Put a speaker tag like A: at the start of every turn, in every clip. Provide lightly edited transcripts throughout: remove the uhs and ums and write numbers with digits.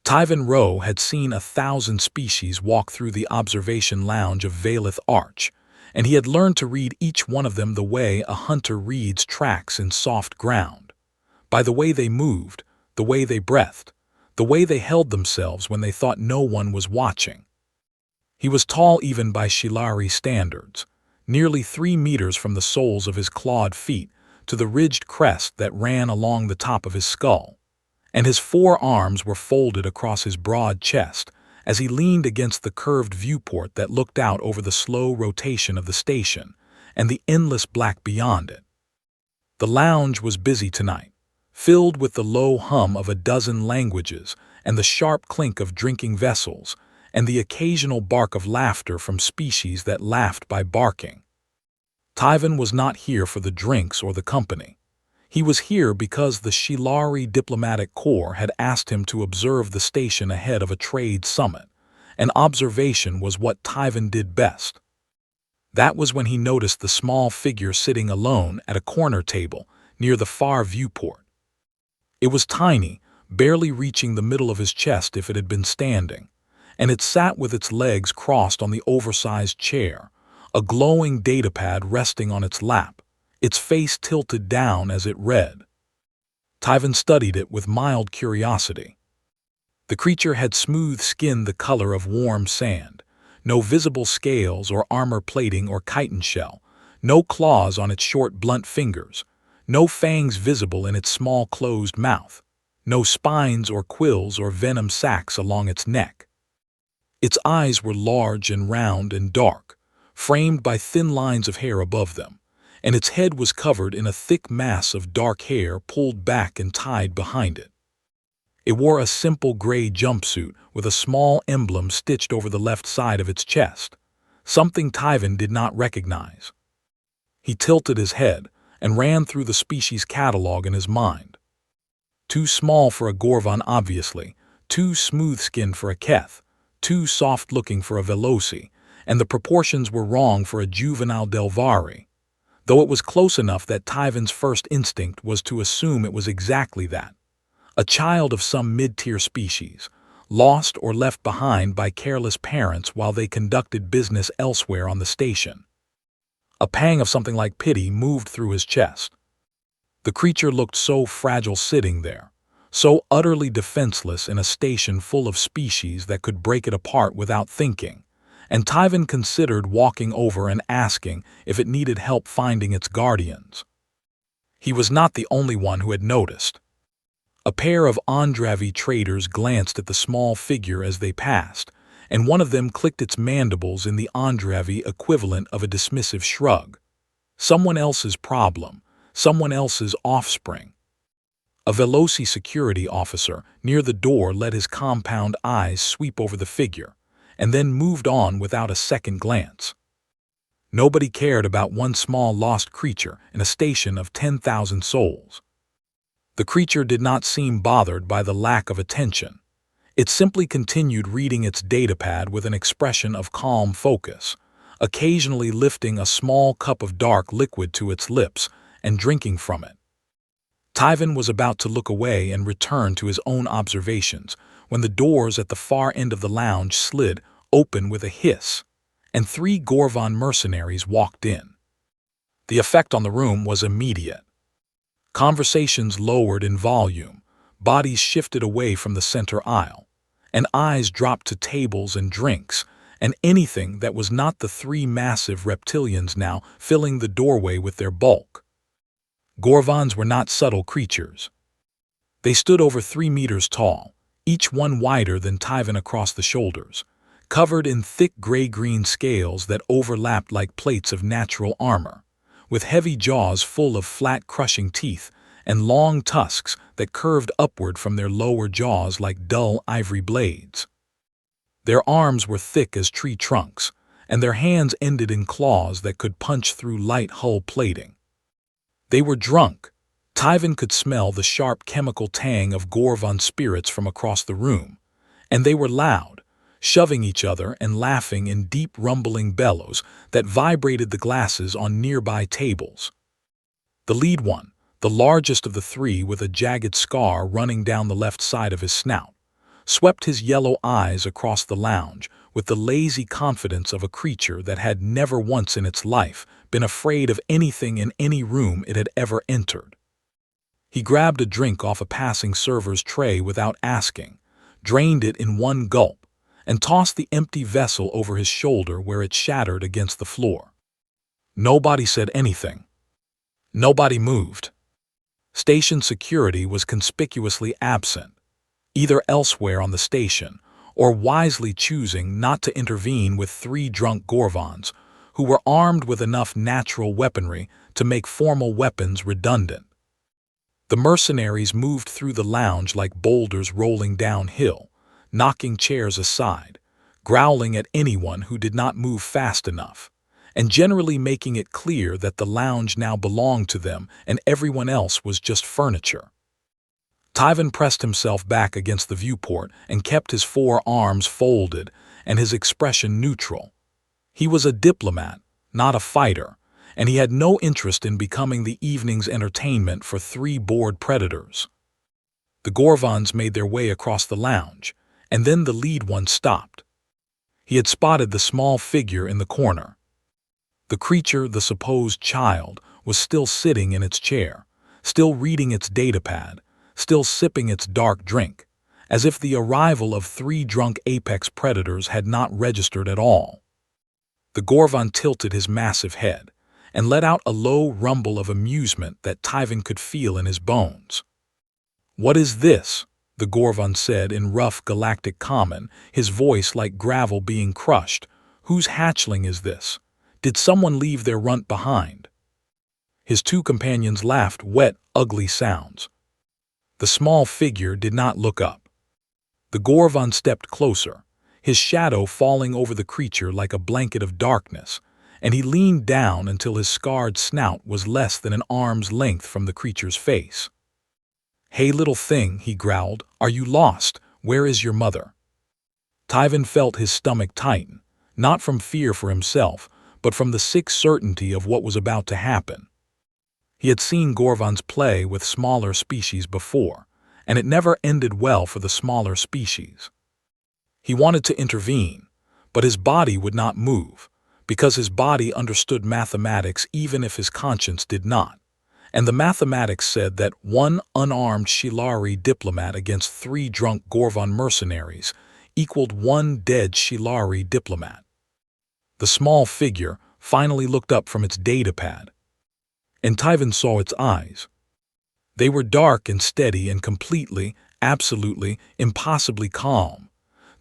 A: Tyvan Rowe had seen 1,000 species walk through the observation lounge of Valeth Arch, and he had learned to read each one of them the way a hunter reads tracks in soft ground, by the way they moved, the way they breathed, the way they held themselves when they thought no one was watching. He was tall even by Shilari standards, nearly 3 meters from the soles of his clawed feet to the ridged crest that ran along the top of his skull, and his 4 arms were folded across his broad chest as he leaned against the curved viewport that looked out over the slow rotation of the station and the endless black beyond it. The lounge was busy tonight, filled with the low hum of a dozen languages and the sharp clink of drinking vessels and the occasional bark of laughter from species that laughed by barking. Tyvan was not here for the drinks or the company. He was here because the Shilari Diplomatic Corps had asked him to observe the station ahead of a trade summit, and observation was what Tyvan did best. That was when he noticed the small figure sitting alone at a corner table near the far viewport. It was tiny, barely reaching the middle of his chest if it had been standing, and it sat with its legs crossed on the oversized chair, a glowing datapad resting on its lap, its face tilted down as it read. Tyvan studied it with mild curiosity. The creature had smooth skin the color of warm sand, no visible scales or armor plating or chitin shell, no claws on its short blunt fingers, no fangs visible in its small closed mouth, no spines or quills or venom sacs along its neck. Its eyes were large and round and dark, framed by thin lines of hair above them, and its head was covered in a thick mass of dark hair pulled back and tied behind it. It wore a simple gray jumpsuit with a small emblem stitched over the left side of its chest, something Tyvan did not recognize. He tilted his head and ran through the species catalog in his mind. Too small for a Gorvan obviously, too smooth-skinned for a Keth, too soft-looking for a Veloci, and the proportions were wrong for a juvenile Delvari, though it was close enough that Tyvan's first instinct was to assume it was exactly that. A child of some mid-tier species, lost or left behind by careless parents while they conducted business elsewhere on the station. A pang of something like pity moved through his chest. The creature looked so fragile sitting there, so utterly defenseless in a station full of species that could break it apart without thinking, and Tyvan considered walking over and asking if it needed help finding its guardians. He was not the only one who had noticed. A pair of Andravi traders glanced at the small figure as they passed, and one of them clicked its mandibles in the Andravi equivalent of a dismissive shrug. Someone else's problem, someone else's offspring. A Veloci security officer near the door let his compound eyes sweep over the figure, and then moved on without a second glance. Nobody cared about one small lost creature in a station of 10,000 souls. The creature did not seem bothered by the lack of attention. It simply continued reading its datapad with an expression of calm focus, occasionally lifting a small cup of dark liquid to its lips and drinking from it. Tyvan was about to look away and return to his own observations when the doors at the far end of the lounge slid open with a hiss, and 3 Gorvan mercenaries walked in. The effect on the room was immediate. Conversations lowered in volume, bodies shifted away from the center aisle, and eyes dropped to tables and drinks, and anything that was not the 3 massive reptilians now filling the doorway with their bulk. Gorvans were not subtle creatures. They stood over 3 meters tall, each one wider than Tyvan across the shoulders, covered in thick gray-green scales that overlapped like plates of natural armor, with heavy jaws full of flat crushing teeth and long tusks that curved upward from their lower jaws like dull ivory blades. Their arms were thick as tree trunks, and their hands ended in claws that could punch through light hull plating. They were drunk. Tyvan could smell the sharp chemical tang of Gorvan spirits from across the room, and they were loud, shoving each other and laughing in deep rumbling bellows that vibrated the glasses on nearby tables. The lead one, the largest of the 3 with a jagged scar running down the left side of his snout, swept his yellow eyes across the lounge with the lazy confidence of a creature that had never once in its life been afraid of anything in any room it had ever entered. He grabbed a drink off a passing server's tray without asking, drained it in one gulp, and tossed the empty vessel over his shoulder where it shattered against the floor. Nobody said anything. Nobody moved. Station security was conspicuously absent, either elsewhere on the station or wisely choosing not to intervene with three drunk Gorvons who were armed with enough natural weaponry to make formal weapons redundant. The mercenaries moved through the lounge like boulders rolling downhill, knocking chairs aside, growling at anyone who did not move fast enough, and generally making it clear that the lounge now belonged to them and everyone else was just furniture. Tyven pressed himself back against the viewport and kept his four arms folded and his expression neutral. He was a diplomat, not a fighter, and he had no interest in becoming the evening's entertainment for three bored predators. The Gorvons made their way across the lounge, and then the lead one stopped. He had spotted the small figure in the corner. The creature, the supposed child, was still sitting in its chair, still reading its datapad, still sipping its dark drink, as if the arrival of three drunk apex predators had not registered at all. The Gorvon tilted his massive head and let out a low rumble of amusement that Tyven could feel in his bones. "What is this?" the Gorvon said in rough galactic common, his voice like gravel being crushed. "Whose hatchling is this? Did someone leave their runt behind?" His two companions laughed wet, ugly sounds. The small figure did not look up. The Gorvon stepped closer, his shadow falling over the creature like a blanket of darkness, and he leaned down until his scarred snout was less than an arm's length from the creature's face. "Hey, little thing," he growled, "are you lost? Where is your mother?" Tyven felt his stomach tighten, not from fear for himself, but from the sick certainty of what was about to happen. He had seen Gorvons play with smaller species before, and it never ended well for the smaller species. He wanted to intervene, but his body would not move, because his body understood mathematics even if his conscience did not, and the mathematics said that one unarmed Shilari diplomat against three drunk Gorvon mercenaries equaled one dead Shilari diplomat. The small figure finally looked up from its datapad, and Tyven saw its eyes. They were dark and steady and completely, absolutely, impossibly calm,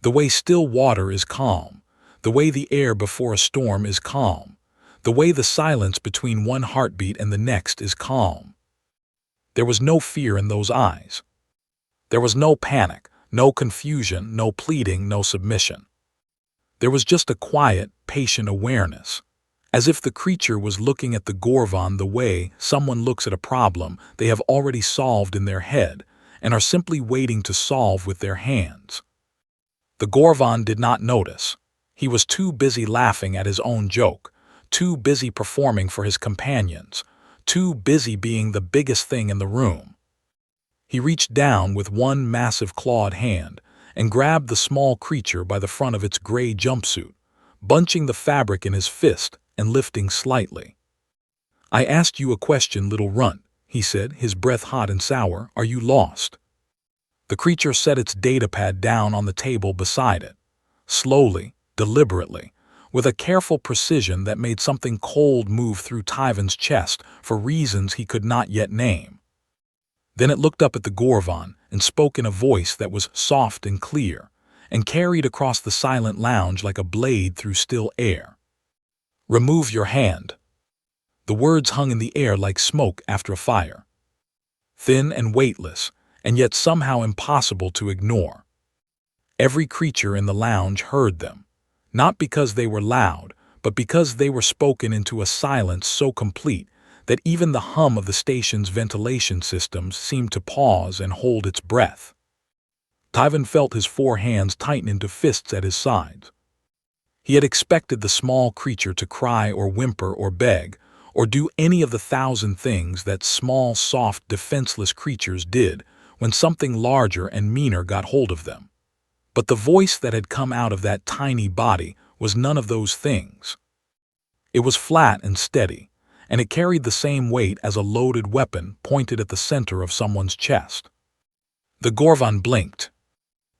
A: the way still water is calm, the way the air before a storm is calm, the way the silence between one heartbeat and the next is calm. There was no fear in those eyes. There was no panic, no confusion, no pleading, no submission. There was just a quiet, patient awareness, as if the creature was looking at the Gorvon the way someone looks at a problem they have already solved in their head and are simply waiting to solve with their hands. The Gorvon did not notice. He was too busy laughing at his own joke, too busy performing for his companions, too busy being the biggest thing in the room. He reached down with one massive clawed hand and grabbed the small creature by the front of its gray jumpsuit, bunching the fabric in his fist and lifting slightly. "I asked you a question, little runt," he said, his breath hot and sour. "Are you lost?" The creature set its datapad down on the table beside it, slowly, deliberately, with a careful precision that made something cold move through Tyven's chest for reasons he could not yet name. Then it looked up at the Gorvon and spoke in a voice that was soft and clear, and carried across the silent lounge like a blade through still air. "Remove your hand." The words hung in the air like smoke after a fire. Thin and weightless, and yet somehow impossible to ignore. Every creature in the lounge heard them, not because they were loud, but because they were spoken into a silence so complete that even the hum of the station's ventilation systems seemed to pause and hold its breath. Tyven felt his four hands tighten into fists at his sides. He had expected the small creature to cry or whimper or beg, or do any of the thousand things that small, soft, defenseless creatures did when something larger and meaner got hold of them. But the voice that had come out of that tiny body was none of those things. It was flat and steady, and it carried the same weight as a loaded weapon pointed at the center of someone's chest. The Gorvan blinked.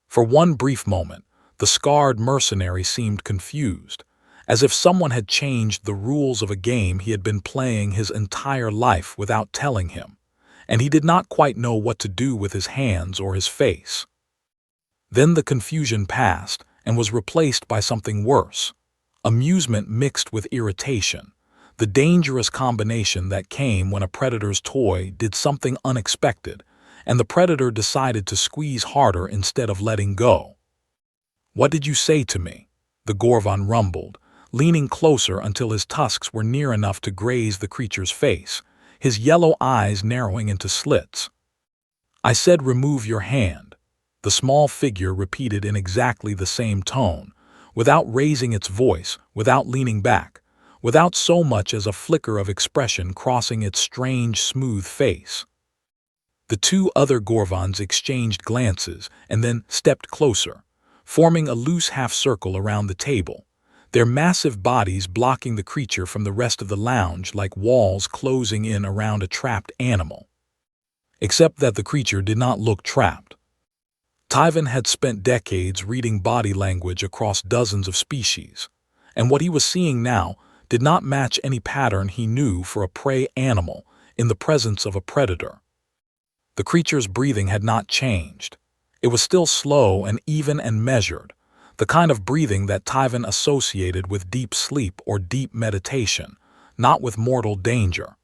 A: For one brief moment, the scarred mercenary seemed confused, as if someone had changed the rules of a game he had been playing his entire life without telling him, and he did not quite know what to do with his hands or his face. Then the confusion passed and was replaced by something worse, amusement mixed with irritation, the dangerous combination that came when a predator's toy did something unexpected, and the predator decided to squeeze harder instead of letting go. "What did you say to me?" the Gorvan rumbled, leaning closer until his tusks were near enough to graze the creature's face, his yellow eyes narrowing into slits. "I said remove your hand," the small figure repeated in exactly the same tone, without raising its voice, without leaning back, without so much as a flicker of expression crossing its strange, smooth face. The two other Gorvans exchanged glances and then stepped closer, forming a loose half-circle around the table, their massive bodies blocking the creature from the rest of the lounge like walls closing in around a trapped animal. Except that the creature did not look trapped. Tyvan had spent decades reading body language across dozens of species, and what he was seeing now did not match any pattern he knew for a prey animal in the presence of a predator. The creature's breathing had not changed. It was still slow and even and measured, the kind of breathing that Tyvan associated with deep sleep or deep meditation, not with mortal danger.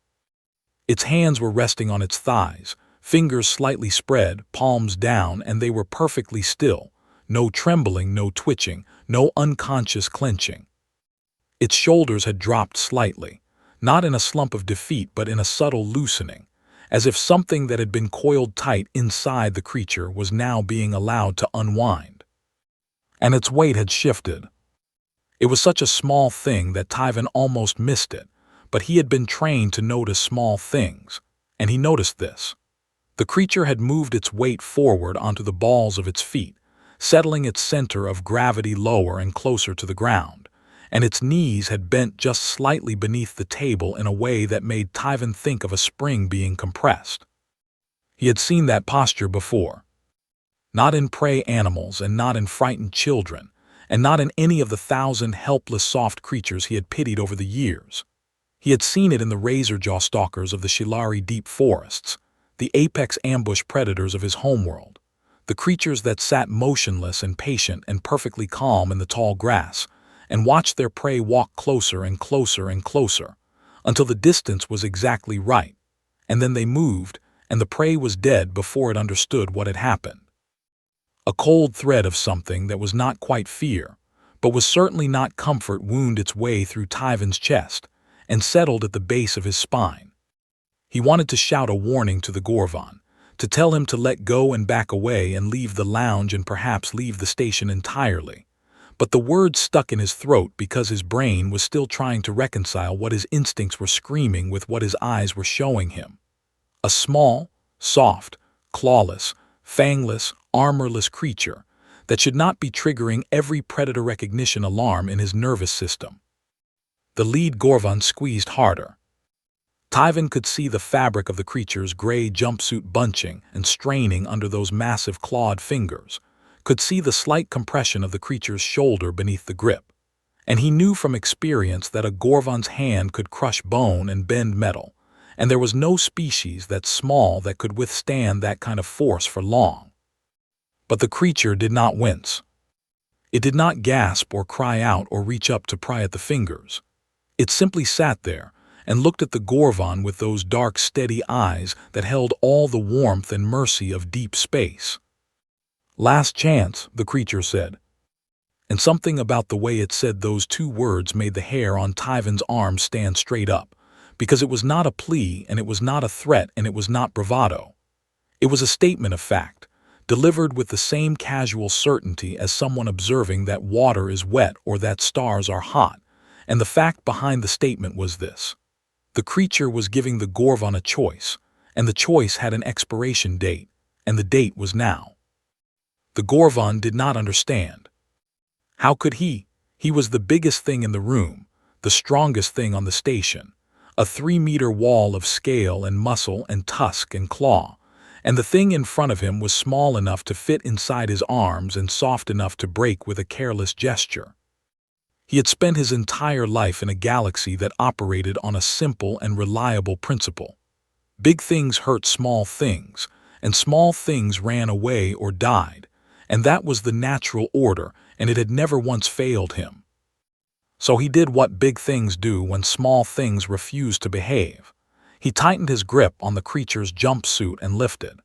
A: Its hands were resting on its thighs, fingers slightly spread, palms down, and they were perfectly still, no trembling, no twitching, no unconscious clenching. Its shoulders had dropped slightly, not in a slump of defeat but in a subtle loosening, as if something that had been coiled tight inside the creature was now being allowed to unwind. And its weight had shifted. It was such a small thing that Tyvan almost missed it, but he had been trained to notice small things, and he noticed this. The creature had moved its weight forward onto the balls of its feet, settling its center of gravity lower and closer to the ground, and its knees had bent just slightly beneath the table in a way that made Tyvan think of a spring being compressed. He had seen that posture before. Not in prey animals and not in frightened children, and not in any of the 1,000 helpless soft creatures he had pitied over the years. He had seen it in the razor-jaw stalkers of the Shilari deep forests, the apex ambush predators of his homeworld, the creatures that sat motionless and patient and perfectly calm in the tall grass, and watched their prey walk closer and closer and closer, until the distance was exactly right, and then they moved, and the prey was dead before it understood what had happened. A cold thread of something that was not quite fear, but was certainly not comfort wound its way through Tyvan's chest, and settled at the base of his spine. He wanted to shout a warning to the Gorvan, to tell him to let go and back away and leave the lounge and perhaps leave the station entirely. But the words stuck in his throat because his brain was still trying to reconcile what his instincts were screaming with what his eyes were showing him. A small, soft, clawless, fangless, armorless creature that should not be triggering every predator recognition alarm in his nervous system. The lead Gorvan squeezed harder. Tyvan could see the fabric of the creature's gray jumpsuit bunching and straining under those massive clawed fingers, could see the slight compression of the creature's shoulder beneath the grip, and he knew from experience that a Gorvan's hand could crush bone and bend metal, and there was no species that small that could withstand that kind of force for long. But the creature did not wince. It did not gasp or cry out or reach up to pry at the fingers. It simply sat there and looked at the Gorvan with those dark, steady eyes that held all the warmth and mercy of deep space. "Last chance," the creature said. And something about the way it said those two words made the hair on Tyvan's arm stand straight up, because it was not a plea and it was not a threat and it was not bravado. It was a statement of fact, delivered with the same casual certainty as someone observing that water is wet or that stars are hot, and the fact behind the statement was this. The creature was giving the Gorvan a choice, and the choice had an expiration date, and the date was now. The Gorvan did not understand. How could he? He was the biggest thing in the room, the strongest thing on the station, a 3-meter wall of scale and muscle and tusk and claw, and the thing in front of him was small enough to fit inside his arms and soft enough to break with a careless gesture. He had spent his entire life in a galaxy that operated on a simple and reliable principle. Big things hurt small things, and small things ran away or died, and that was the natural order, and it had never once failed him. So he did what big things do when small things refuse to behave. He tightened his grip on the creature's jumpsuit and lifted.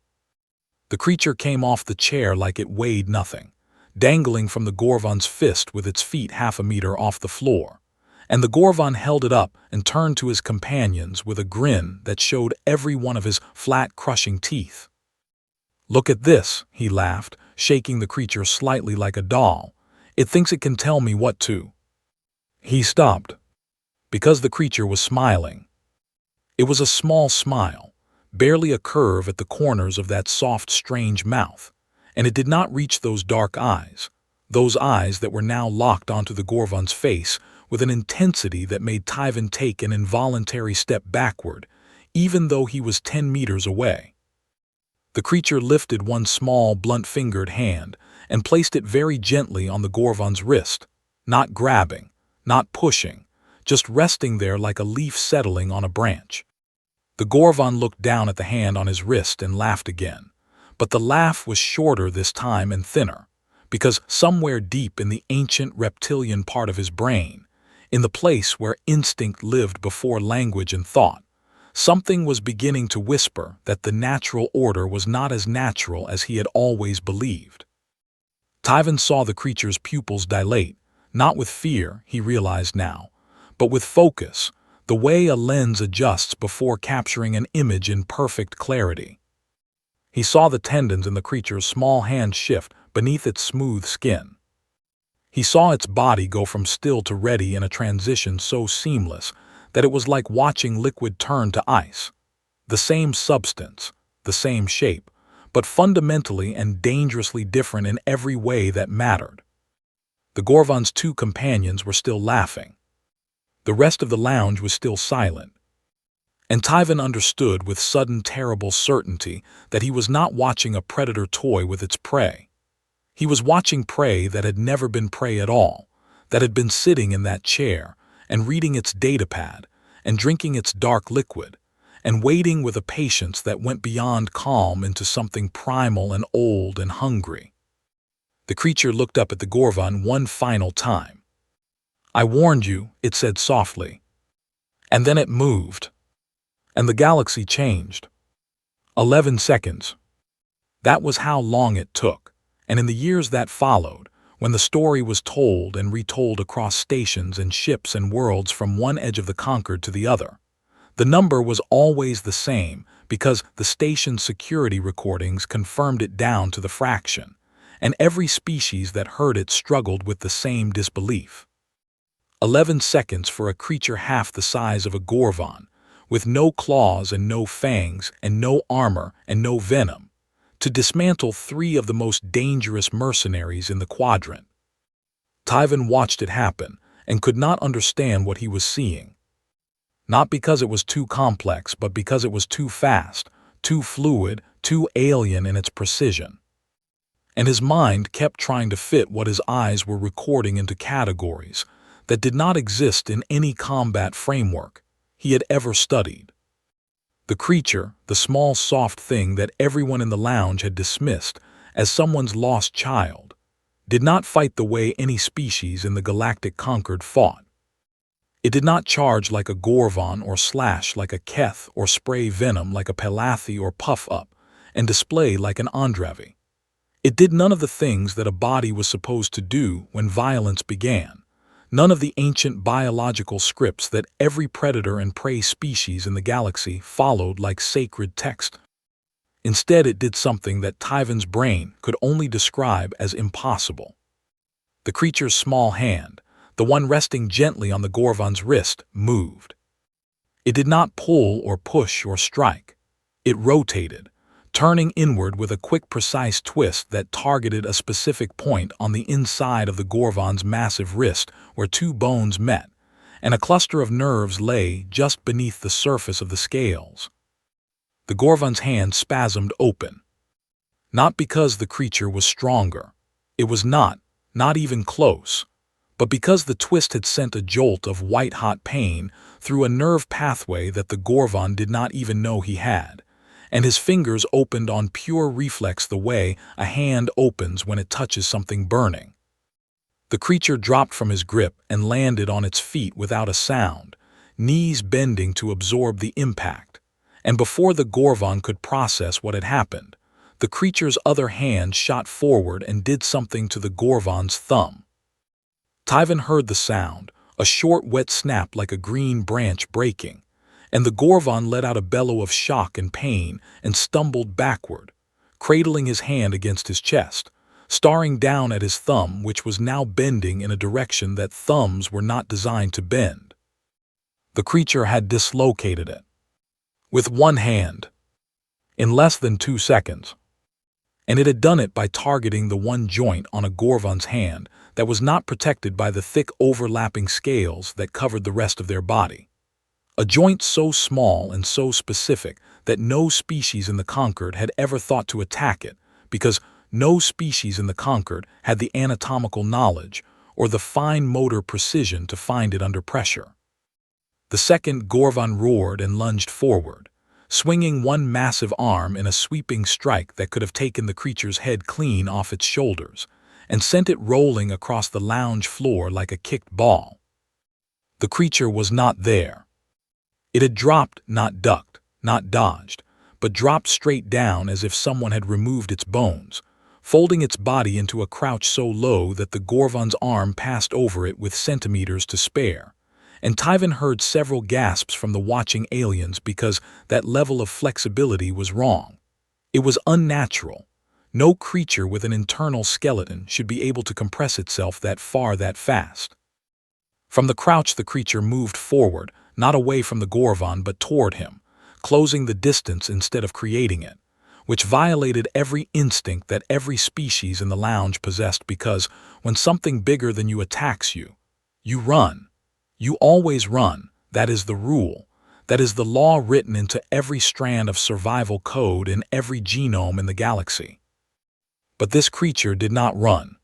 A: The creature came off the chair like it weighed nothing, dangling from the Gorvan's fist with its feet half a meter off the floor, and the Gorvan held it up and turned to his companions with a grin that showed every one of his flat, crushing teeth. "Look at this," he laughed, shaking the creature slightly like a doll. "It thinks it can tell me what to." He stopped, because the creature was smiling. It was a small smile, barely a curve at the corners of that soft, strange mouth, and it did not reach those dark eyes that were now locked onto the Gorvan's face with an intensity that made Tyvan take an involuntary step backward, even though he was 10 meters away. The creature lifted one small, blunt-fingered hand and placed it very gently on the Gorvan's wrist, not grabbing, not pushing, just resting there like a leaf settling on a branch. The Gorvan looked down at the hand on his wrist and laughed again, but the laugh was shorter this time and thinner, because somewhere deep in the ancient reptilian part of his brain, in the place where instinct lived before language and thought, something was beginning to whisper that the natural order was not as natural as he had always believed. Tyvan saw the creature's pupils dilate, not with fear, he realized now, but with focus, the way a lens adjusts before capturing an image in perfect clarity. He saw the tendons in the creature's small hand shift beneath its smooth skin. He saw its body go from still to ready in a transition so seamless that it was like watching liquid turn to ice. The same substance, the same shape, but fundamentally and dangerously different in every way that mattered. The Gorvan's 2 companions were still laughing. The rest of the lounge was still silent. And Tyvan understood with sudden terrible certainty that he was not watching a predator toy with its prey. He was watching prey that had never been prey at all, that had been sitting in that chair and reading its datapad and drinking its dark liquid and waiting with a patience that went beyond calm into something primal and old and hungry. The creature looked up at the Gorvan one final time. "I warned you," it said softly. And then it moved. And the galaxy changed. 11 seconds. That was how long it took, and in the years that followed, when the story was told and retold across stations and ships and worlds from one edge of the conquered to the other, the number was always the same because the station's security recordings confirmed it down to the fraction, and every species that heard it struggled with the same disbelief. 11 seconds for a creature half the size of a Gorvan, with no claws and no fangs and no armor and no venom, to dismantle 3 of the most dangerous mercenaries in the quadrant. Tyvan watched it happen and could not understand what he was seeing. Not because it was too complex, but because it was too fast, too fluid, too alien in its precision. And his mind kept trying to fit what his eyes were recording into categories that did not exist in any combat framework he had ever studied. The creature, the small soft thing that everyone in the lounge had dismissed as someone's lost child, did not fight the way any species in the galactic conquered fought. It did not charge like a Gorvan or slash like a Keth or spray venom like a Pelathi or puff up and display like an Andravi. It did none of the things that a body was supposed to do when violence began, none of the ancient biological scripts that every predator and prey species in the galaxy followed like sacred text. Instead, it did something that Tyvan's brain could only describe as impossible. The creature's small hand, the one resting gently on the Gorvan's wrist, moved. It did not pull or push or strike. It rotated, turning inward with a quick, precise twist that targeted a specific point on the inside of the Gorvon's massive wrist where two bones met, and a cluster of nerves lay just beneath the surface of the scales. The Gorvon's hand spasmed open. Not because the creature was stronger. It was not even close, but because the twist had sent a jolt of white-hot pain through a nerve pathway that the Gorvon did not even know he had, and his fingers opened on pure reflex the way a hand opens when it touches something burning. The creature dropped from his grip and landed on its feet without a sound, knees bending to absorb the impact, and before the Gorvon could process what had happened, the creature's other hand shot forward and did something to the Gorvon's thumb. Tyvan heard the sound, a short, wet snap like a green branch breaking, and the Gorvon let out a bellow of shock and pain and stumbled backward, cradling his hand against his chest, staring down at his thumb, which was now bending in a direction that thumbs were not designed to bend. The creature had dislocated it. With one hand. In less than 2 seconds. And it had done it by targeting the one joint on a Gorvon's hand that was not protected by the thick overlapping scales that covered the rest of their body. A joint so small and so specific that no species in the Conquered had ever thought to attack it, because no species in the Conquered had the anatomical knowledge or the fine motor precision to find it under pressure. The second Gorvon roared and lunged forward, swinging one massive arm in a sweeping strike that could have taken the creature's head clean off its shoulders and sent it rolling across the lounge floor like a kicked ball. The creature was not there. It had dropped, not ducked, not dodged, but dropped straight down as if someone had removed its bones, folding its body into a crouch so low that the Gorvon's arm passed over it with centimeters to spare. And Tyvan heard several gasps from the watching aliens because that level of flexibility was wrong. It was unnatural. No creature with an internal skeleton should be able to compress itself that far that fast. From the crouch the creature moved forward, not away from the Gorvon but toward him, closing the distance instead of creating it, which violated every instinct that every species in the lounge possessed because when something bigger than you attacks you, you run. You always run. That is the rule. That is the law written into every strand of survival code in every genome in the galaxy. But this creature did not run.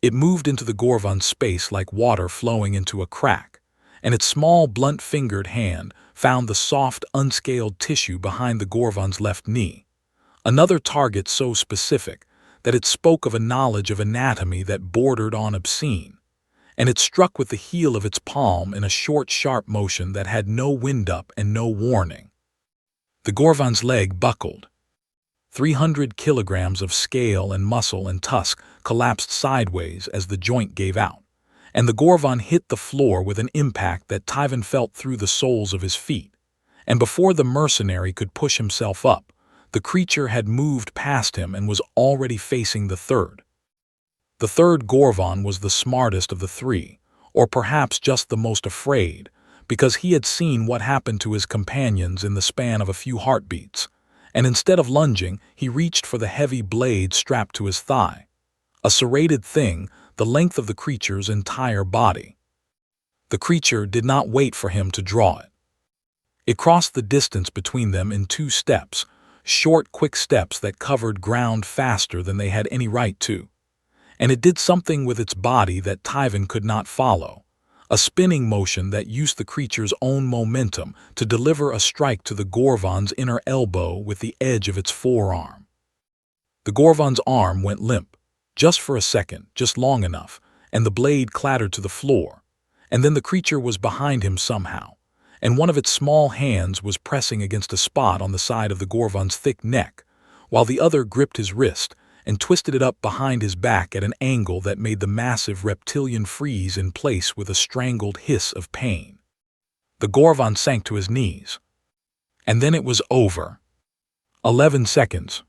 A: It moved into the Gorvon's space like water flowing into a crack, and its small, blunt-fingered hand found the soft, unscaled tissue behind the Gorvon's left knee, another target so specific that it spoke of a knowledge of anatomy that bordered on obscene. And it struck with the heel of its palm in a short, sharp motion that had no wind-up and no warning. The Gorvon's leg buckled. 300 kilograms of scale and muscle and tusk collapsed sideways as the joint gave out, and the Gorvon hit the floor with an impact that Tyvan felt through the soles of his feet. And before the mercenary could push himself up, the creature had moved past him and was already facing the third. The third Gorvon was the smartest of the three, or perhaps just the most afraid, because he had seen what happened to his companions in the span of a few heartbeats, and instead of lunging, he reached for the heavy blade strapped to his thigh, a serrated thing the length of the creature's entire body. The creature did not wait for him to draw it. It crossed the distance between them in 2 steps, short, quick steps that covered ground faster than they had any right to. And it did something with its body that Tyvan could not follow, a spinning motion that used the creature's own momentum to deliver a strike to the Gorvon's inner elbow with the edge of its forearm. The Gorvon's arm went limp, just for a second, just long enough, and the blade clattered to the floor, and then the creature was behind him somehow, and one of its small hands was pressing against a spot on the side of the Gorvon's thick neck, while the other gripped his wrist and twisted it up behind his back at an angle that made the massive reptilian freeze in place with a strangled hiss of pain. The Gorvon sank to his knees. And then it was over. 11 seconds.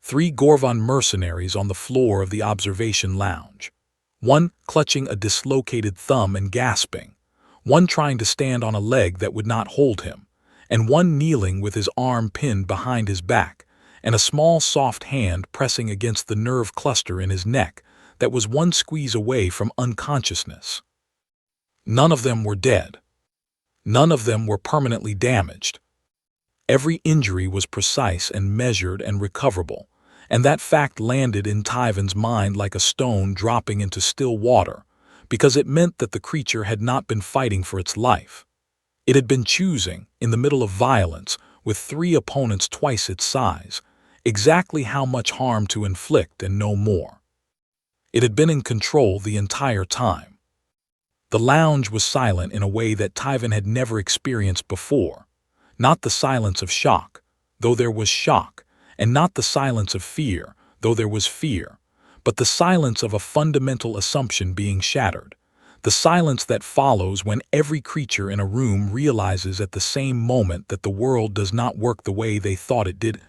A: 3 Gorvon mercenaries on the floor of the observation lounge. One clutching a dislocated thumb and gasping, one trying to stand on a leg that would not hold him, and one kneeling with his arm pinned behind his back, and a small soft hand pressing against the nerve cluster in his neck that was one squeeze away from unconsciousness. None of them were dead. None of them were permanently damaged. Every injury was precise and measured and recoverable, and that fact landed in Tyvan's mind like a stone dropping into still water, because it meant that the creature had not been fighting for its life. It had been choosing, in the middle of violence, with 3 opponents twice its size, exactly how much harm to inflict and no more. It had been in control the entire time. The lounge was silent in a way that Tyvan had never experienced before. Not the silence of shock, though there was shock, and not the silence of fear, though there was fear, but the silence of a fundamental assumption being shattered, the silence that follows when every creature in a room realizes at the same moment that the world does not work the way they thought it did.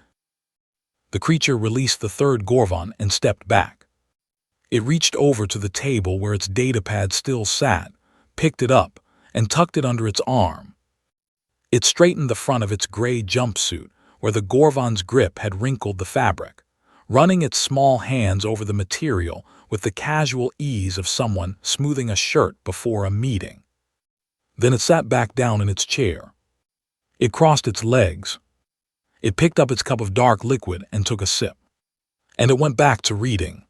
A: The creature released the 3rd Gorvan and stepped back. It reached over to the table where its datapad still sat, picked it up, and tucked it under its arm. It straightened the front of its gray jumpsuit, where the Gorvan's grip had wrinkled the fabric, running its small hands over the material with the casual ease of someone smoothing a shirt before a meeting. Then it sat back down in its chair. It crossed its legs. It picked up its cup of dark liquid and took a sip. And it went back to reading.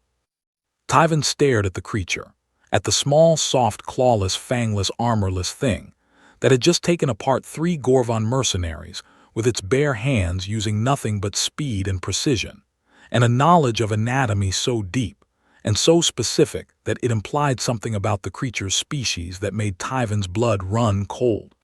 A: Tyvan stared at the creature, at the small, soft, clawless, fangless, armorless thing that had just taken apart 3 Gorvan mercenaries with its bare hands using nothing but speed and precision, and a knowledge of anatomy so deep and so specific that it implied something about the creature's species that made Tyvan's blood run cold.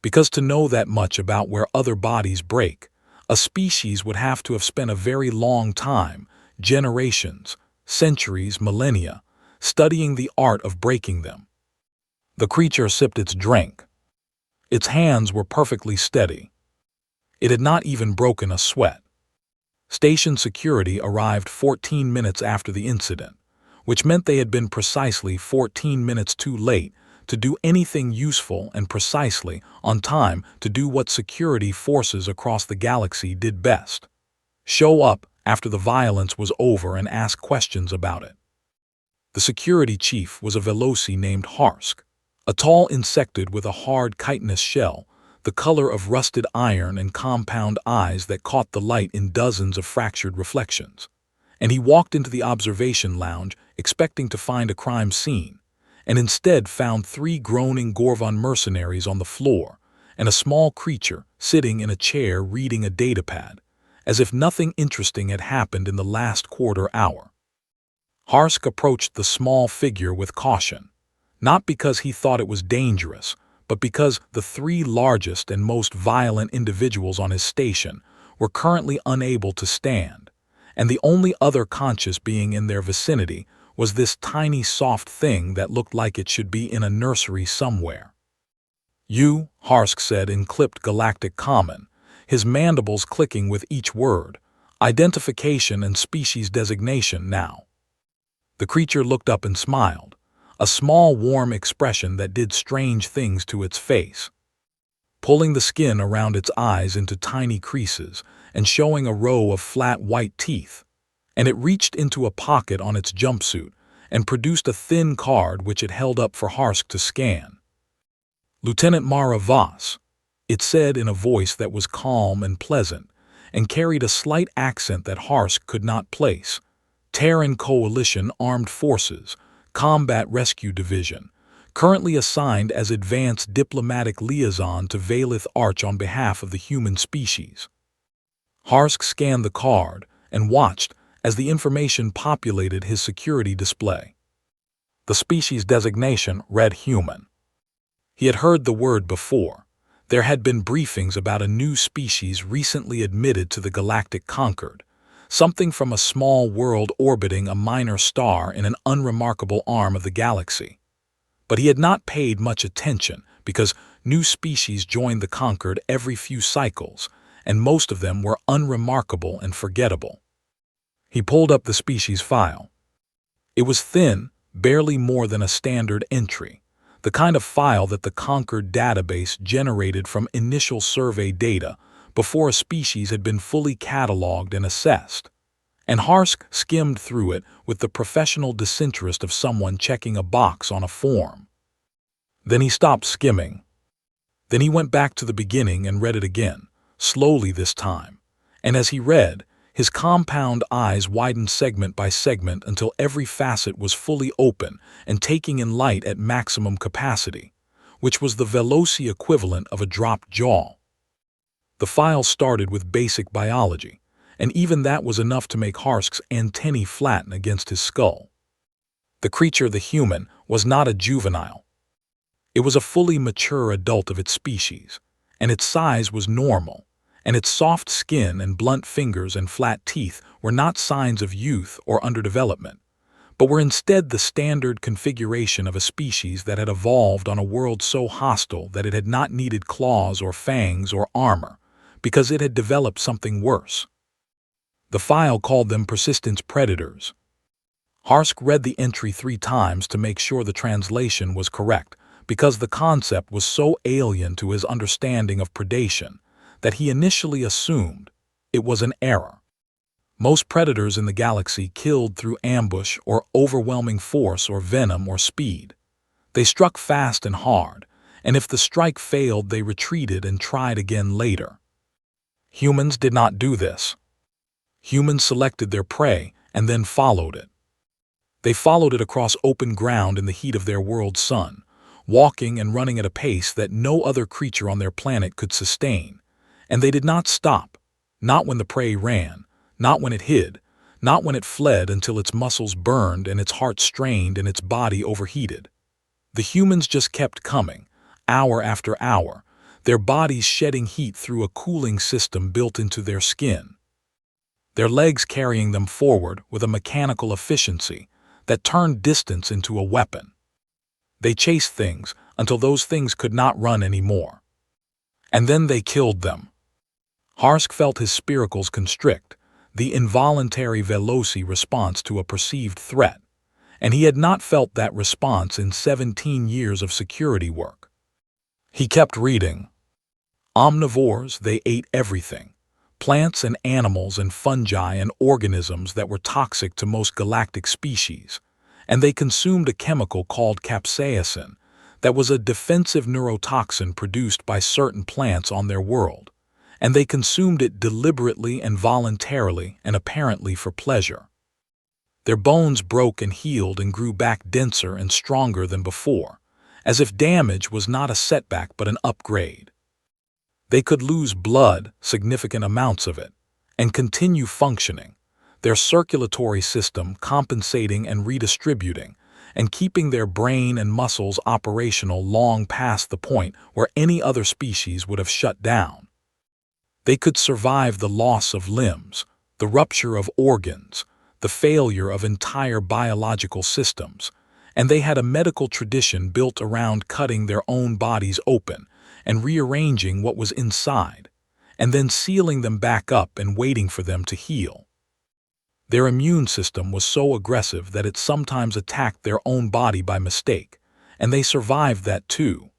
A: Because to know that much about where other bodies break, a species would have to have spent a very long time, generations, centuries, millennia, studying the art of breaking them. The creature sipped its drink. Its hands were perfectly steady. It had not even broken a sweat. Station security arrived 14 minutes after the incident, which meant they had been precisely 14 minutes too late to do anything useful and precisely on time to do what security forces across the galaxy did best: show up after the violence was over and ask questions about it. The security chief was a Veloci named Harsk, a tall insectoid with a hard chitinous shell, the color of rusted iron and compound eyes that caught the light in dozens of fractured reflections. And he walked into the observation lounge expecting to find a crime scene, and instead found 3 groaning Gorvan mercenaries on the floor, and a small creature sitting in a chair reading a datapad, as if nothing interesting had happened in the last quarter hour. Harsk approached the small figure with caution, not because he thought it was dangerous, but because the 3 largest and most violent individuals on his station were currently unable to stand, and the only other conscious being in their vicinity was this tiny soft thing that looked like it should be in a nursery somewhere. "You," Harsk said in clipped Galactic Common, his mandibles clicking with each word, "identification and species designation now." The creature looked up and smiled, a small warm expression that did strange things to its face, pulling the skin around its eyes into tiny creases and showing a row of flat white teeth, and it reached into a pocket on its jumpsuit and produced a thin card which it held up for Harsk to scan. "Lieutenant Mara Voss," it said in a voice that was calm and pleasant and carried a slight accent that Harsk could not place. "Terran Coalition Armed Forces, Combat Rescue Division, currently assigned as Advanced Diplomatic Liaison to Valith Arch on behalf of the human species." Harsk scanned the card and watched as the information populated his security display. The species designation read human. He had heard the word before. There had been briefings about a new species recently admitted to the Galactic Concord, something from a small world orbiting a minor star in an unremarkable arm of the galaxy. But he had not paid much attention because new species joined the Concord every few cycles, and most of them were unremarkable and forgettable. He pulled up the species file. It was thin, barely more than a standard entry, the kind of file that the Concord database generated from initial survey data before a species had been fully cataloged and assessed. And Harsk skimmed through it with the professional disinterest of someone checking a box on a form. Then he stopped skimming. Then he went back to the beginning and read it again, slowly this time. And as he read, his compound eyes widened segment by segment until every facet was fully open and taking in light at maximum capacity, which was the Veloci equivalent of a dropped jaw. The file started with basic biology, and even that was enough to make Harsk's antennae flatten against his skull. The creature, the human, was not a juvenile. It was a fully mature adult of its species, and its size was normal, and its soft skin and blunt fingers and flat teeth were not signs of youth or underdevelopment, but were instead the standard configuration of a species that had evolved on a world so hostile that it had not needed claws or fangs or armor, because it had developed something worse. The file called them persistence predators. Harsk read the entry 3 times to make sure the translation was correct, because the concept was so alien to his understanding of predation that he initially assumed it was an error. Most predators in the galaxy killed through ambush or overwhelming force or venom or speed. They struck fast and hard, and if the strike failed, they retreated and tried again later. Humans did not do this. Humans selected their prey and then followed it. They followed it across open ground in the heat of their world's sun, walking and running at a pace that no other creature on their planet could sustain. And they did not stop, not when the prey ran, not when it hid, not when it fled until its muscles burned and its heart strained and its body overheated. The humans just kept coming, hour after hour, their bodies shedding heat through a cooling system built into their skin. Their legs carrying them forward with a mechanical efficiency that turned distance into a weapon. They chased things until those things could not run anymore. And then they killed them. Harsk felt his spiracles constrict, the involuntary Veloci response to a perceived threat, and he had not felt that response in 17 years of security work. He kept reading. Omnivores, they ate everything. Plants and animals and fungi and organisms that were toxic to most galactic species, and they consumed a chemical called capsaicin that was a defensive neurotoxin produced by certain plants on their world, and they consumed it deliberately and voluntarily and apparently for pleasure. Their bones broke and healed and grew back denser and stronger than before, as if damage was not a setback but an upgrade. They could lose blood, significant amounts of it, and continue functioning, their circulatory system compensating and redistributing, and keeping their brain and muscles operational long past the point where any other species would have shut down. They could survive the loss of limbs, the rupture of organs, the failure of entire biological systems, and they had a medical tradition built around cutting their own bodies open and rearranging what was inside, and then sealing them back up and waiting for them to heal. Their immune system was so aggressive that it sometimes attacked their own body by mistake, and they survived that too.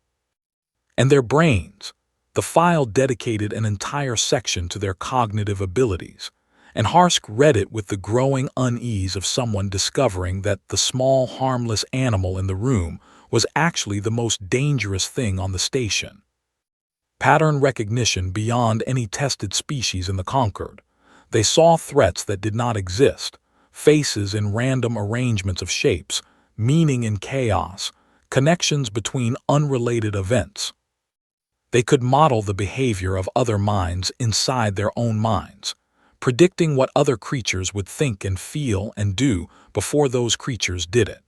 A: And their brains. The file dedicated an entire section to their cognitive abilities, and Harsk read it with the growing unease of someone discovering that the small, harmless animal in the room was actually the most dangerous thing on the station. Pattern recognition beyond any tested species in the Conquered. They saw threats that did not exist, faces in random arrangements of shapes, meaning in chaos, connections between unrelated events. They could model the behavior of other minds inside their own minds, predicting what other creatures would think and feel and do before those creatures did it.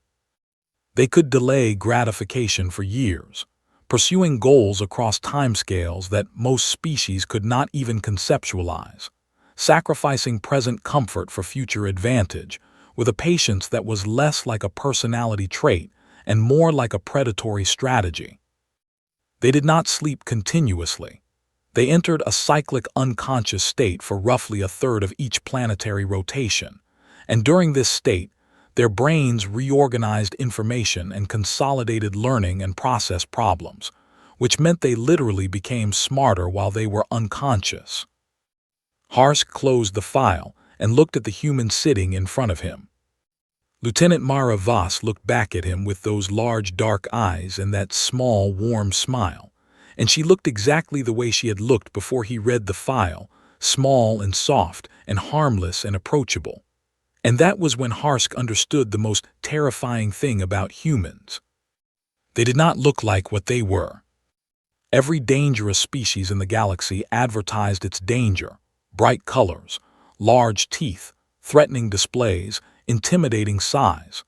A: They could delay gratification for years, pursuing goals across timescales that most species could not even conceptualize, sacrificing present comfort for future advantage, with a patience that was less like a personality trait and more like a predatory strategy. They did not sleep continuously. They entered a cyclic unconscious state for roughly a third of each planetary rotation, and during this state, their brains reorganized information and consolidated learning and process problems, which meant they literally became smarter while they were unconscious. Harsk closed the file and looked at the human sitting in front of him. Lieutenant Mara Voss looked back at him with those large dark eyes and that small, warm smile, and she looked exactly the way she had looked before he read the file, small and soft and harmless and approachable. And that was when Harsk understood the most terrifying thing about humans. They did not look like what they were. Every dangerous species in the galaxy advertised its danger: bright colors, large teeth, threatening displays, intimidating size.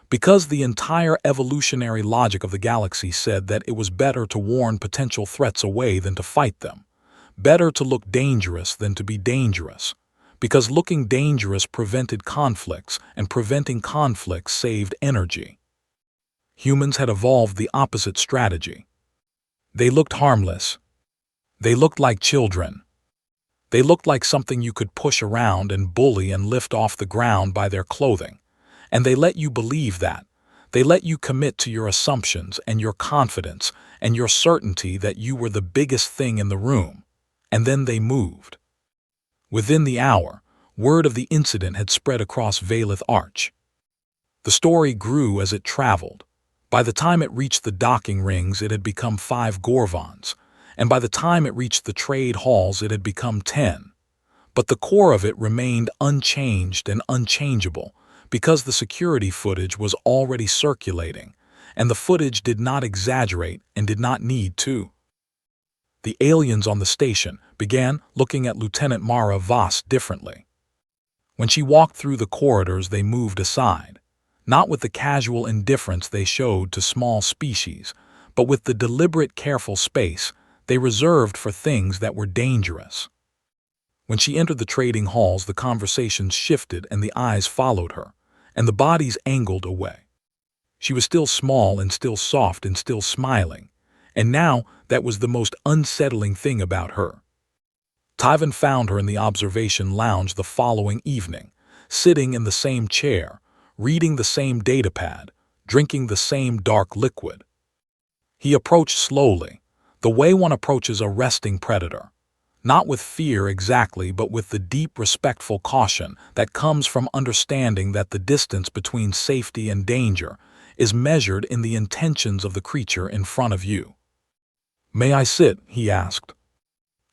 A: Because the entire evolutionary logic of the galaxy said that it was better to warn potential threats away than to fight them. Better to look dangerous than to be dangerous. Because looking dangerous prevented conflicts, and preventing conflicts saved energy. Humans had evolved the opposite strategy. They looked harmless. They looked like children. They looked like something you could push around and bully and lift off the ground by their clothing. And they let you believe that. They let you commit to your assumptions and your confidence and your certainty that you were the biggest thing in the room. And then they moved. Within the hour, word of the incident had spread across Valeth Arch. The story grew as it traveled. By the time it reached the docking rings, it had become 5 Gorvons, and by the time it reached the trade halls, it had become 10. But the core of it remained unchanged and unchangeable, because the security footage was already circulating, and the footage did not exaggerate and did not need to. The aliens on the station began looking at Lieutenant Mara Voss differently. When she walked through the corridors, they moved aside, not with the casual indifference they showed to small species, but with the deliberate, careful space they reserved for things that were dangerous. When she entered the trading halls, the conversations shifted and the eyes followed her, and the bodies angled away. She was still small and still soft and still smiling, and now that was the most unsettling thing about her. Tyven found her in the observation lounge the following evening, sitting in the same chair, reading the same datapad, drinking the same dark liquid. He approached slowly, the way one approaches a resting predator. Not with fear exactly, but with the deep, respectful caution that comes from understanding that the distance between safety and danger is measured in the intentions of the creature in front of you. "May I sit?" he asked.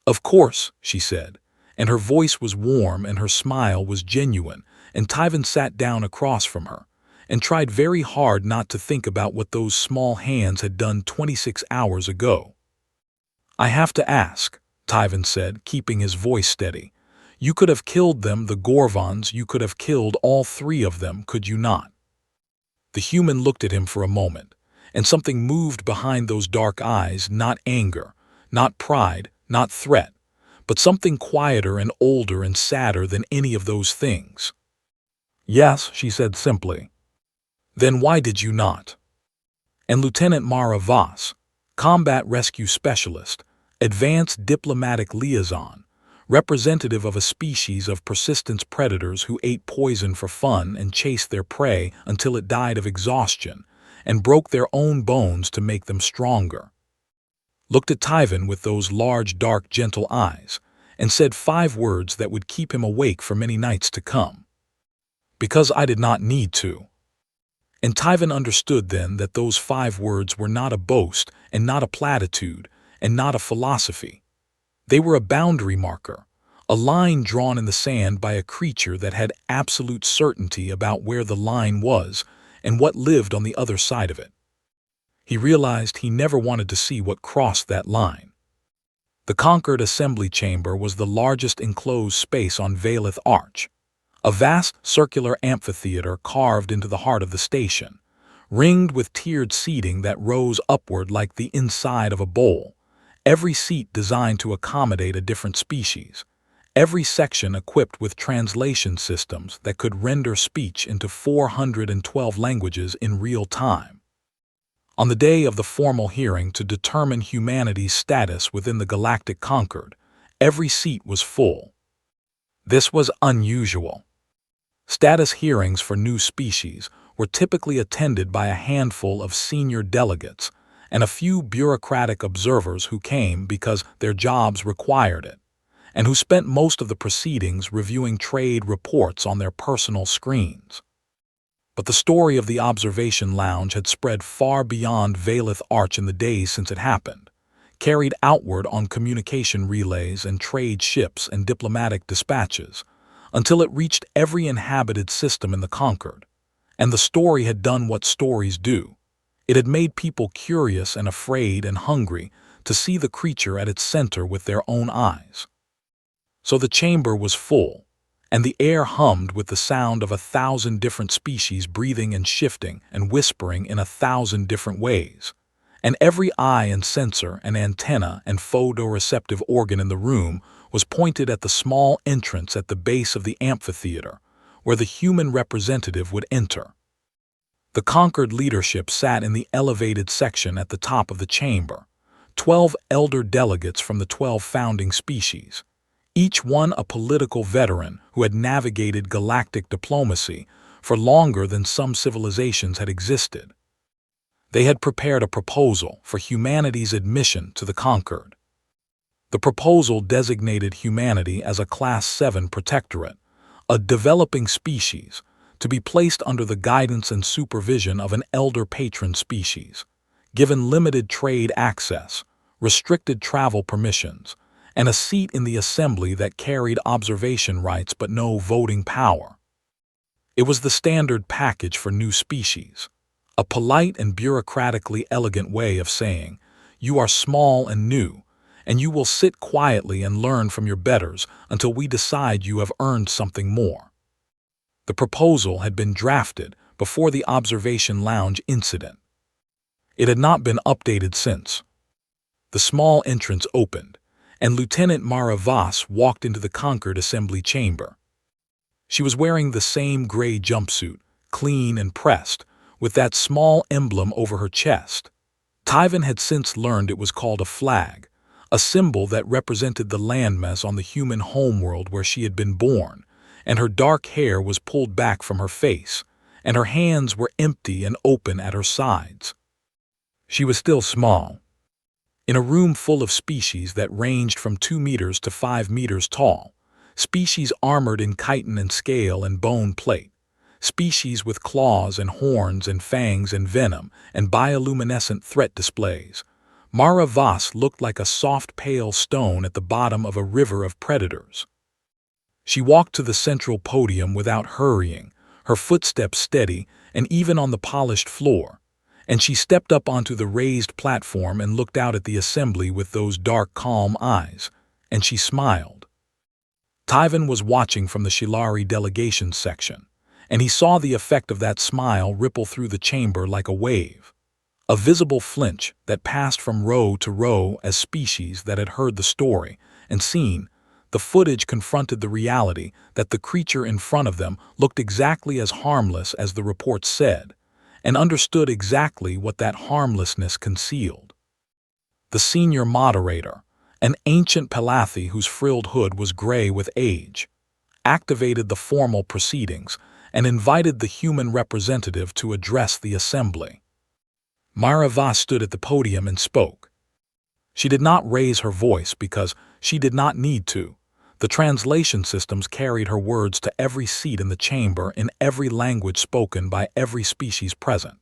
A: "Of course," she said, and her voice was warm and her smile was genuine, and Tyven sat down across from her and tried very hard not to think about what those small hands had done 26 hours ago. "I have to ask," Tyven said, keeping his voice steady. "You could have killed them, the Gorvons, you could have killed all 3 of them, could you not?" The human looked at him for a moment, and something moved behind those dark eyes, not anger, not pride, not threat, but something quieter and older and sadder than any of those things. "Yes," she said simply. "Then why did you not?" And Lieutenant Mara Voss, combat rescue specialist, advanced diplomatic liaison, representative of a species of persistence predators who ate poison for fun and chased their prey until it died of exhaustion and broke their own bones to make them stronger, looked at Tyven with those large, dark, gentle eyes and said 5 words that would keep him awake for many nights to come. "Because I did not need to." And Tyven understood then that those 5 words were not a boast and not a platitude and not a philosophy. They were a boundary marker, a line drawn in the sand by a creature that had absolute certainty about where the line was and what lived on the other side of it. He realized he never wanted to see what crossed that line. The Conquered Assembly Chamber was the largest enclosed space on Valeth Arch, a vast circular amphitheater carved into the heart of the station, ringed with tiered seating that rose upward like the inside of a bowl, every seat designed to accommodate a different species, every section equipped with translation systems that could render speech into 412 languages in real time. On the day of the formal hearing to determine humanity's status within the Galactic Conquered, every seat was full. This was unusual. Status hearings for new species were typically attended by a handful of senior delegates, and a few bureaucratic observers who came because their jobs required it, and who spent most of the proceedings reviewing trade reports on their personal screens. But the story of the observation lounge had spread far beyond Valeth Arch in the days since it happened, carried outward on communication relays and trade ships and diplomatic dispatches, until it reached every inhabited system in the Concord. And the story had done what stories do. It had made people curious and afraid and hungry to see the creature at its center with their own eyes. So the chamber was full, and the air hummed with the sound of 1,000 different species breathing and shifting and whispering in 1,000 different ways. And every eye and sensor and antenna and photoreceptive organ in the room was pointed at the small entrance at the base of the amphitheater, where the human representative would enter. The Concord leadership sat in the elevated section at the top of the chamber, 12 elder delegates from the 12 founding species, each one a political veteran who had navigated galactic diplomacy for longer than some civilizations had existed. They had prepared a proposal for humanity's admission to the Concord. The proposal designated humanity as a Class 7 protectorate, a developing species, to be placed under the guidance and supervision of an elder patron species, given limited trade access, restricted travel permissions, and a seat in the assembly that carried observation rights but no voting power. It was the standard package for new species, a polite and bureaucratically elegant way of saying, you are small and new, and you will sit quietly and learn from your betters until we decide you have earned something more. The proposal had been drafted before the observation lounge incident. It had not been updated since. The small entrance opened, and Lieutenant Mara Voss walked into the Concord assembly chamber. She was wearing the same gray jumpsuit, clean and pressed, with that small emblem over her chest. Tyven had since learned it was called a flag, a symbol that represented the landmass on the human homeworld where she had been born, and her dark hair was pulled back from her face, and her hands were empty and open at her sides. She was still small. In a room full of species that ranged from 2 meters to 5 meters tall, species armored in chitin and scale and bone plate, species with claws and horns and fangs and venom and bioluminescent threat displays, Mara Voss looked like a soft pale stone at the bottom of a river of predators. She walked to the central podium without hurrying, her footsteps steady and even on the polished floor, and she stepped up onto the raised platform and looked out at the assembly with those dark, calm eyes, and she smiled. Tyven was watching from the Shilari delegation section, and he saw the effect of that smile ripple through the chamber like a wave, a visible flinch that passed from row to row as species that had heard the story and seen the footage confronted the reality that the creature in front of them looked exactly as harmless as the report said, and understood exactly what that harmlessness concealed. The senior moderator, an ancient Palathi whose frilled hood was gray with age, activated the formal proceedings and invited the human representative to address the assembly. Mara Voss stood at the podium and spoke. She did not raise her voice because she did not need to. The translation systems carried her words to every seat in the chamber in every language spoken by every species present,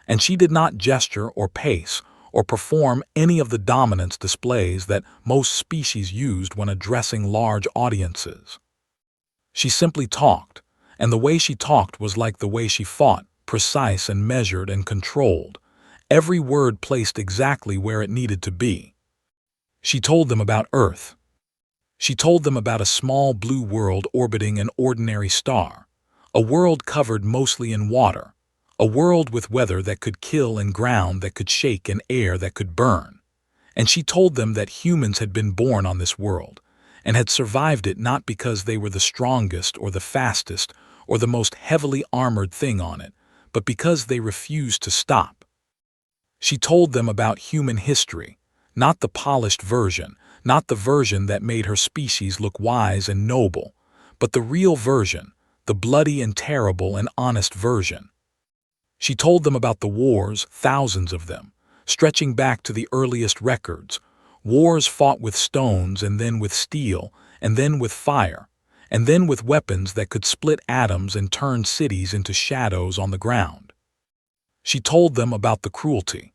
A: and she did not gesture or pace or perform any of the dominance displays that most species used when addressing large audiences. She simply talked, and the way she talked was like the way she fought, precise and measured and controlled, every word placed exactly where it needed to be. She told them about Earth. She told them about a small blue world orbiting an ordinary star, a world covered mostly in water, a world with weather that could kill and ground that could shake and air that could burn. And she told them that humans had been born on this world and had survived it not because they were the strongest or the fastest or the most heavily armored thing on it, but because they refused to stop. She told them about human history, not the polished version, not the version that made her species look wise and noble, but the real version, the bloody and terrible and honest version. She told them about the wars, thousands of them, stretching back to the earliest records. Wars fought with stones and then with steel, and then with fire, and then with weapons that could split atoms and turn cities into shadows on the ground. She told them about the cruelty,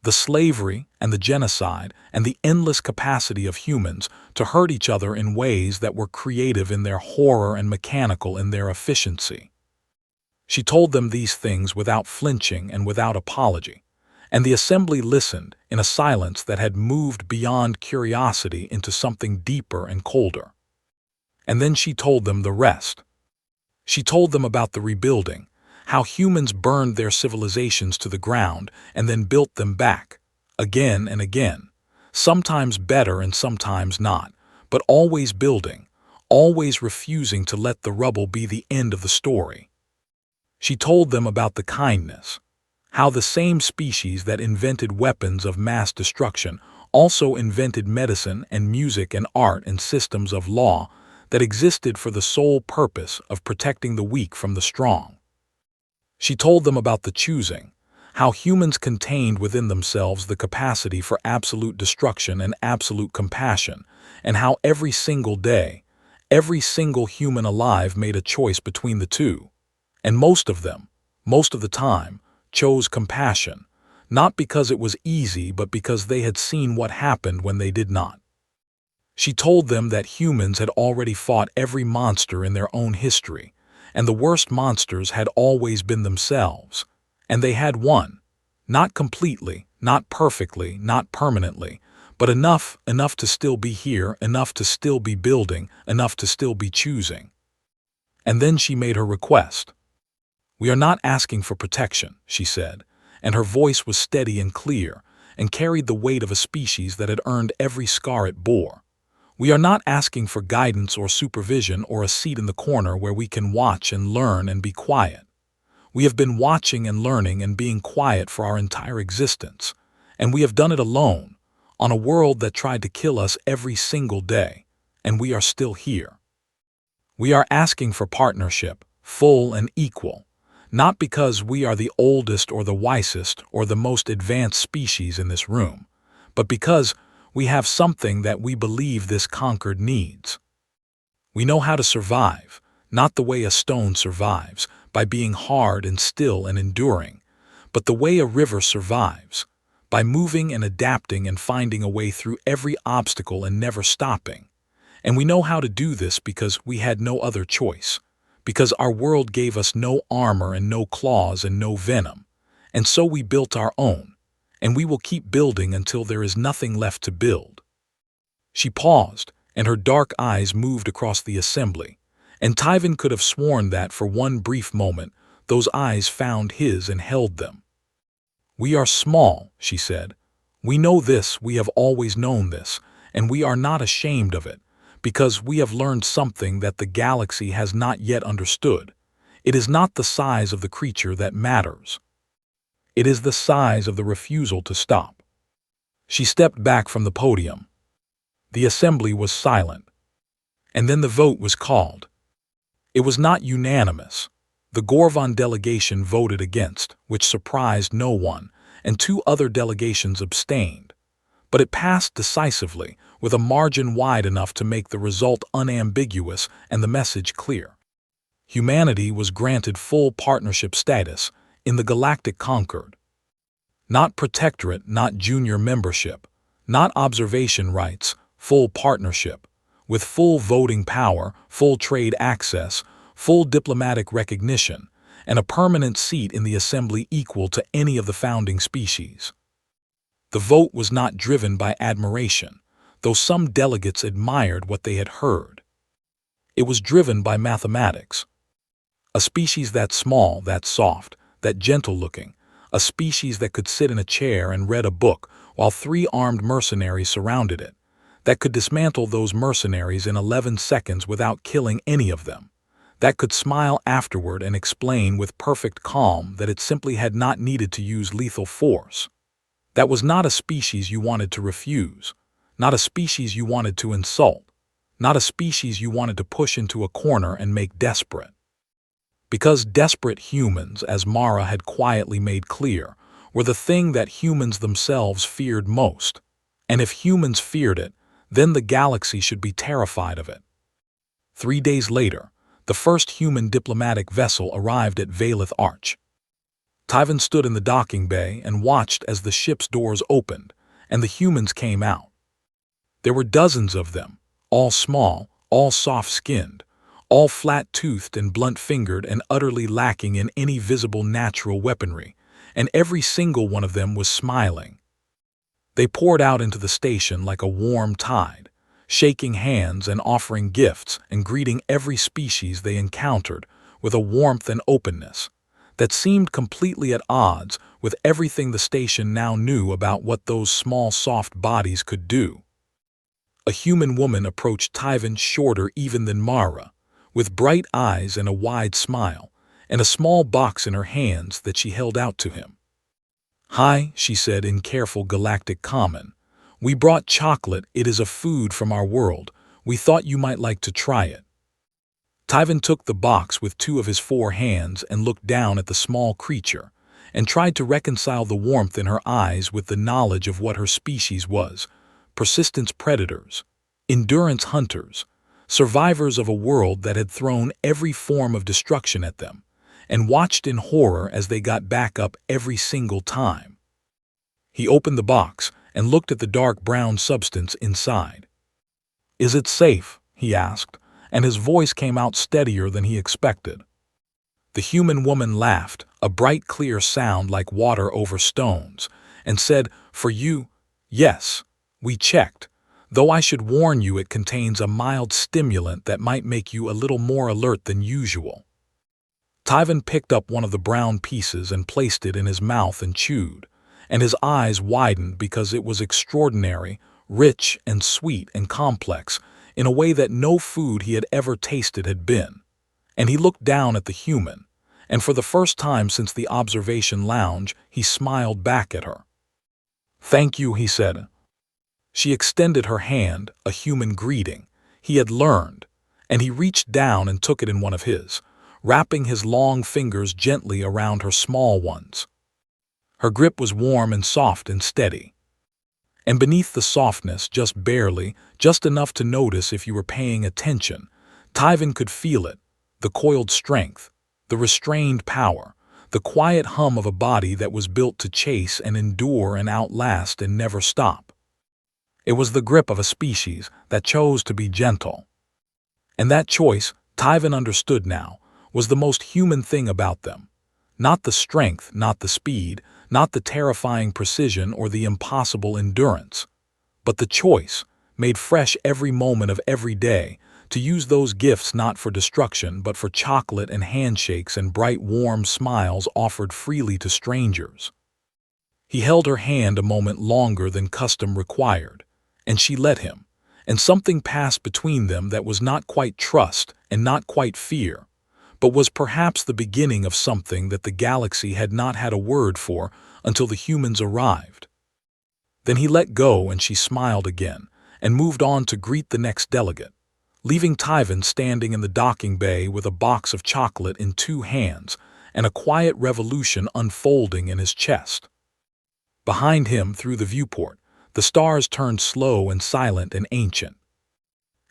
A: the slavery and the genocide, and the endless capacity of humans to hurt each other in ways that were creative in their horror and mechanical in their efficiency. She told them these things without flinching and without apology, and the assembly listened in a silence that had moved beyond curiosity into something deeper and colder. And then she told them the rest. She told them about the rebuilding, how humans burned their civilizations to the ground and then built them back, again and again, sometimes better and sometimes not, but always building, always refusing to let the rubble be the end of the story. She told them about the kindness, how the same species that invented weapons of mass destruction also invented medicine and music and art and systems of law that existed for the sole purpose of protecting the weak from the strong. She told them about the choosing, how humans contained within themselves the capacity for absolute destruction and absolute compassion, and how every single day, every single human alive made a choice between the two. And most of them, most of the time, chose compassion, not because it was easy but because they had seen what happened when they did not. She told them that humans had already fought every monster in their own history, and the worst monsters had always been themselves, and they had won, not completely, not perfectly, not permanently, but enough to still be here, enough to still be building, enough to still be choosing. And then she made her request. "We are not asking for protection," she said, and her voice was steady and clear, and carried the weight of a species that had earned every scar it bore. "We are not asking for guidance or supervision or a seat in the corner where we can watch and learn and be quiet. We have been watching and learning and being quiet for our entire existence, and we have done it alone, on a world that tried to kill us every single day, and we are still here. We are asking for partnership, full and equal, not because we are the oldest or the wisest or the most advanced species in this room, but because we have something that we believe this conquered needs. We know how to survive, not the way a stone survives, by being hard and still and enduring, but the way a river survives, by moving and adapting and finding a way through every obstacle and never stopping. And we know how to do this because we had no other choice, because our world gave us no armor and no claws and no venom, and so we built our own. And we will keep building until there is nothing left to build." She paused, and her dark eyes moved across the assembly, and Tyven could have sworn that for one brief moment those eyes found his and held them. "We are small," she said. "We know this, we have always known this, and we are not ashamed of it, because we have learned something that the galaxy has not yet understood. It is not the size of the creature that matters. It is the size of the refusal to stop." She stepped back from the podium. The assembly was silent. And then the vote was called. It was not unanimous. The Gorvon delegation voted against, which surprised no one, and 2 other delegations abstained. But it passed decisively, with a margin wide enough to make the result unambiguous and the message clear. Humanity was granted full partnership status in the Galactic Concord. Not protectorate, not junior membership, not observation rights, full partnership, with full voting power, full trade access, full diplomatic recognition, and a permanent seat in the assembly equal to any of the founding species. The vote was not driven by admiration, though some delegates admired what they had heard. It was driven by mathematics. A species that small, that soft, that gentle-looking, a species that could sit in a chair and read a book while 3 armed mercenaries surrounded it, that could dismantle those mercenaries in 11 seconds without killing any of them, that could smile afterward and explain with perfect calm that it simply had not needed to use lethal force. That was not a species you wanted to refuse, not a species you wanted to insult, not a species you wanted to push into a corner and make desperate. Because desperate humans, as Mara had quietly made clear, were the thing that humans themselves feared most. And if humans feared it, then the galaxy should be terrified of it. 3 days later, the first human diplomatic vessel arrived at Valeth Arch. Tyvan stood in the docking bay and watched as the ship's doors opened and the humans came out. There were dozens of them, all small, all soft-skinned, all flat-toothed and blunt-fingered and utterly lacking in any visible natural weaponry, and every single one of them was smiling. They poured out into the station like a warm tide, shaking hands and offering gifts and greeting every species they encountered with a warmth and openness that seemed completely at odds with everything the station now knew about what those small soft bodies could do. A human woman approached Tyvan, shorter even than Mara, with bright eyes and a wide smile, and a small box in her hands that she held out to him. "Hi," she said in careful Galactic common. "We brought chocolate. It is a food from our world. We thought you might like to try it." Tyvan took the box with 2 of his 4 hands and looked down at the small creature, and tried to reconcile the warmth in her eyes with the knowledge of what her species was: persistence predators, endurance hunters, survivors of a world that had thrown every form of destruction at them, and watched in horror as they got back up every single time. He opened the box and looked at the dark brown substance inside. "Is it safe?" he asked, and his voice came out steadier than he expected. The human woman laughed, a bright clear sound like water over stones, and said, "For you, yes, we checked, though I should warn you it contains a mild stimulant that might make you a little more alert than usual." Tyvan picked up one of the brown pieces and placed it in his mouth and chewed, and his eyes widened because it was extraordinary, rich and sweet and complex in a way that no food he had ever tasted had been. And he looked down at the human, and for the first time since the observation lounge, he smiled back at her. "Thank you," he said. She extended her hand, a human greeting. He had learned, and he reached down and took it in one of his, wrapping his long fingers gently around her small ones. Her grip was warm and soft and steady. And beneath the softness, just barely, just enough to notice if you were paying attention, Tyvan could feel it, the coiled strength, the restrained power, the quiet hum of a body that was built to chase and endure and outlast and never stop. It was the grip of a species that chose to be gentle. And that choice, Tyvan understood now, was the most human thing about them. Not the strength, not the speed, not the terrifying precision or the impossible endurance, but the choice, made fresh every moment of every day, to use those gifts not for destruction but for chocolate and handshakes and bright warm smiles offered freely to strangers. He held her hand a moment longer than custom required, and she let him, and something passed between them that was not quite trust and not quite fear, but was perhaps the beginning of something that the galaxy had not had a word for until the humans arrived. Then he let go and she smiled again and moved on to greet the next delegate, leaving Tyvan standing in the docking bay with a box of chocolate in 2 hands and a quiet revolution unfolding in his chest. Behind him, through the viewport, the stars turned slow and silent and ancient.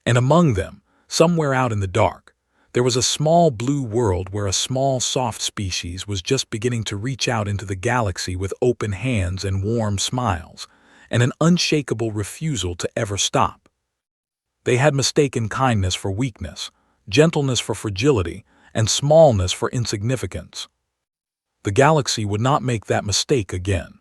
A: And among them, somewhere out in the dark, there was a small blue world where a small soft species was just beginning to reach out into the galaxy with open hands and warm smiles, and an unshakable refusal to ever stop. They had mistaken kindness for weakness, gentleness for fragility, and smallness for insignificance. The galaxy would not make that mistake again.